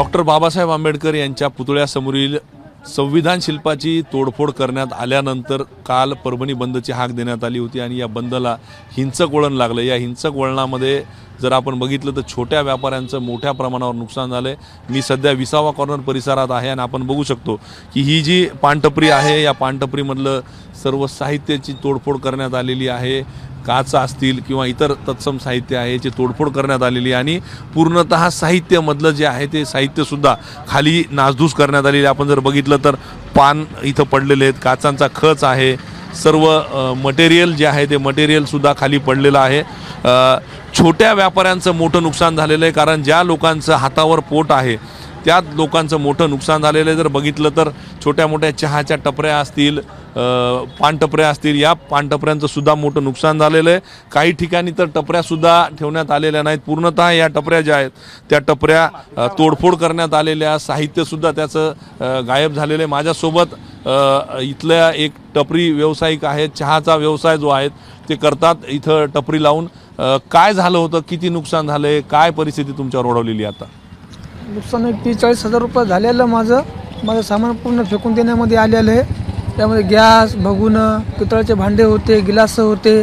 Doctor Babasaheb Ambedkar यांच्या पुतळ्यासमोरील संविधान शिल्पाची तोडफोड करण्यात आल्यानंतर काल परभणी बंदची हाक देण्यात आली होती आणि या बंदला हिंसक वळण लागलं। या हिंसक वळणामध्ये जर आपण बघितलं तर छोट्या व्यापाऱ्यांचं मोठ्या प्रमाणावर नुकसान झालंय। मी सध्या विसावा कॉर्नर परिसरात आहे आणि आपण बघू शकतो की ही जी पानटपरी आहे या पानटपरीमधलं सर्व साहित्याची तोडफोड करण्यात आलेली आहे। काच असतील किंवा इतर तत्सम साहित्य आहे याची तोडफोड करण्यात आलेली आणि पूर्णतः साहित्यामधलं जे आहे ते साहित्यसुद्धा खाली नासधूस करण्यात आलेली। आपण जर बघितलं तर पान इथं पडलेले आहेत, काचांचा खच आहे, सर्व मटेरियल जे आहे ते मटेरियलसुद्धा खाली पडलेलं आहे। छोट्या व्यापाऱ्यांचं मोठं नुकसान झालेलं आहे, कारण ज्या लोकांचं हातावर पोट आहे त्या लोकांचं मोठं नुकसान झालेलं आहे। जर बघितलं तर छोट्या मोठ्या चहाच्या टपऱ्या असतील, पानटपऱ्या असतील, या पानटपऱ्यांचं सुद्धा मोठं नुकसान झालेलं आहे। काही ठिकाणी तर टपऱ्यासुद्धा ठेवण्यात आलेल्या नाहीत, पूर्णतः या टपऱ्या ज्या आहेत त्या टपऱ्या तोडफोड करण्यात आलेल्या, साहित्यसुद्धा त्याचं गायब झालेलं आहे। माझ्यासोबत इथल्या एक टपरी व्यावसायिक आहेत, चहाचा व्यवसाय जो आहे ते करतात इथं टपरी लावून। काय झालं होतं, किती नुकसान झालंय, काय परिस्थिती तुमच्यावर ओढवलेली आता? नुकसान 43,000 रुपये झालेलं माझं सामान पूर्ण फेकून देण्यामध्ये आलेलं आहे। त्यामध्ये गॅस, भगुनं, पितळाचे भांडे होते, गिलास होते,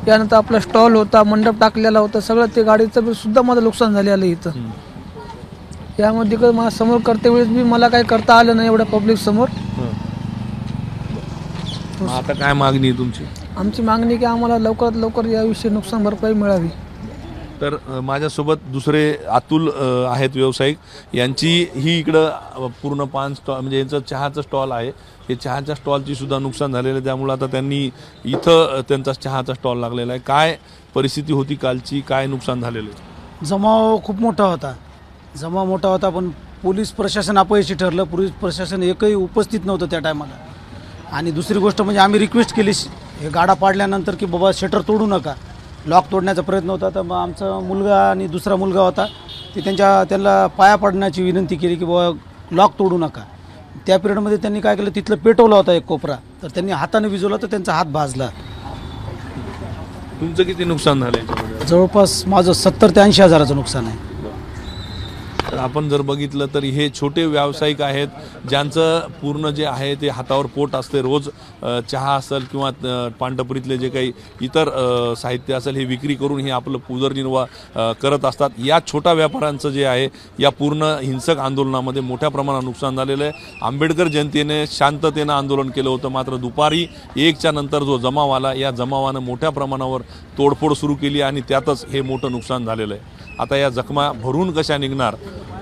यानंतर आपला स्टॉल होता, मंडप टाकलेला होता, सगळं ते गाडीचं सुद्धा माझं नुकसान झालेलं आहे इथं। यामध्ये मला समोर करते वेळेस मी मला काही करता आलं नाही एवढ्या पब्लिक समोर। आता काय मागणी आहे तुमची? आमची मागणी की आम्हाला लवकरात लवकर याविषयी नुकसान भरपाई मिळावी। तर माझ्यासोबत दुसरे अतुल आहेत व्यावसायिक, यांची ही इकडं पूर्ण पान स्टॉल म्हणजे यांचं चहाचं स्टॉल आहे, हे चहाच्या स्टॉलची सुद्धा नुकसान झालेलं आहे। त्यामुळे आता त्यांनी इथं त्यांचा चहाचा स्टॉल लागलेला आहे। काय परिस्थिती होती कालची, काय नुकसान झालेलं आहे? जमाव खूप मोठा होता, पण पोलीस प्रशासन अपयशी ठरलं। पोलीस प्रशासन एकही उपस्थित नव्हतं त्या टायमाला। आणि दुसरी गोष्ट म्हणजे आम्ही रिक्वेस्ट केली हे गाडा पाडल्यानंतर की बाबा शटर तोडू नका, लॉक तोडण्याचा प्रयत्न होता। तर मग आमचा मुलगा आणि दुसरा मुलगा होता ते त्यांना पाया पडण्याची विनंती केली की बाबा लॉक तोडू नका। त्या पिरियडमध्ये त्यांनी काय केलं, तिथलं पेटवला होता एक कोपरा, तर त्यांनी हाताने विजवला तर त्यांचा हात भाजला। तुमचं किती नुकसान झालं? जवळपास माझं 70,000 ते 80,000चं नुकसान आहे। तर आपण जर बघितलं तर हे छोटे व्यावसायिक आहेत, ज्यांचं पूर्ण जे आहे ते हातावर पोट असते। रोज चहा असेल किंवा पानटपरीतले जे काही इतर साहित्य असेल हे विक्री करून हे आपलं उदरनिर्वाह करत असतात। या छोट्या व्यापाऱ्यांचं जे आहे या पूर्ण हिंसक आंदोलनामध्ये मोठ्या प्रमाणात नुकसान झालेलं आहे। आंबेडकर जयंतीने शांततेनं आंदोलन केलं होतं, मात्र दुपारी 1च्या नंतर जो जमाव आला या जमावानं मोठ्या प्रमाणावर तोडफोड सुरू केली आणि त्यातच हे मोठं नुकसान झालेलं आहे। आता या जखमा भरून कशा निघणार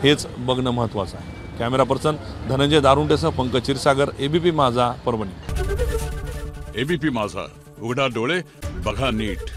हेच बघणं महत्त्वाचं आहे। कॅमेरा पर्सन धनंजय दारुंटेसह पंकज क्षीरसागर, एबीपी माझा, परभणी। एबीपी माझा, उघडा डोळे बघा नीट।